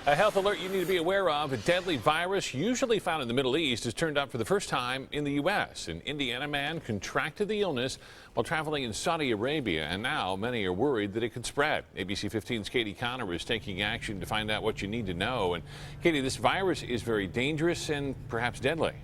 A health alert you need to be aware of. A deadly virus usually found in the Middle East has turned up for the first time in the U.S. An Indiana man contracted the illness while traveling in Saudi Arabia, and now many are worried that it could spread. ABC 15's Katie Connor is taking action to find out what you need to know. And Katie, this virus is very dangerous and perhaps deadly.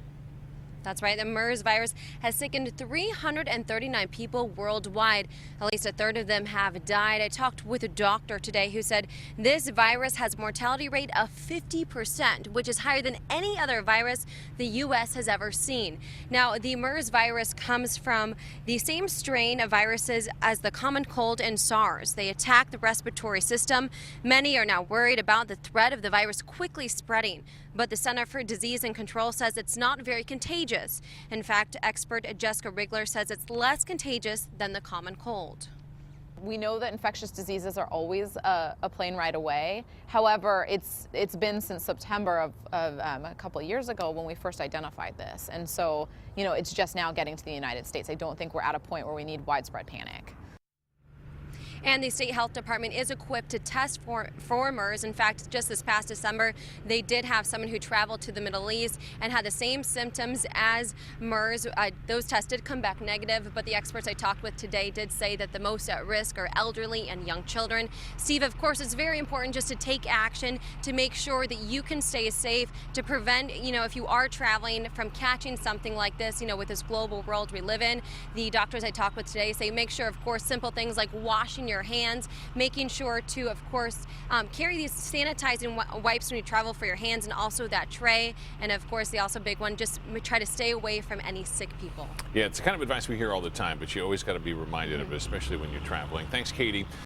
That's right. The MERS virus has sickened 339 people worldwide. At least a third of them have died. I talked with a doctor today who said this virus has a mortality rate of 50%, which is higher than any other virus the U.S. has ever seen. Now, the MERS virus comes from the same strain of viruses as the common cold and SARS. They attack the respiratory system. Many are now worried about the threat of the virus quickly spreading. But the Center for Disease and Control says it's not very contagious. In fact, expert Jessica Rigler says it's less contagious than the common cold. We know that infectious diseases are always a plane ride away. However, it's been since September of a couple of years ago when we first identified this. And so, it's just now getting to the United States. I don't think we're at a point where we need widespread panic. And the state health department is equipped to test for MERS. In fact, just this past December, they did have someone who traveled to the Middle East and had the same symptoms as MERS. Those tests did come back negative, but the experts I talked with today did say that the most at risk are elderly and young children. Steve, of course, it's very important just to take action to make sure that you can stay safe, to prevent, if you are traveling from catching something like this, with this global world we live in. The doctors I talked with today say make sure, of course, simple things like washing your hands, making sure to, of course, carry these sanitizing wipes when you travel for your hands, and also that tray. And of course, the also big one, just try to stay away from any sick people. Yeah, it's the kind of advice we hear all the time, but you always got to be reminded of it, especially when you're traveling. Thanks, Katie.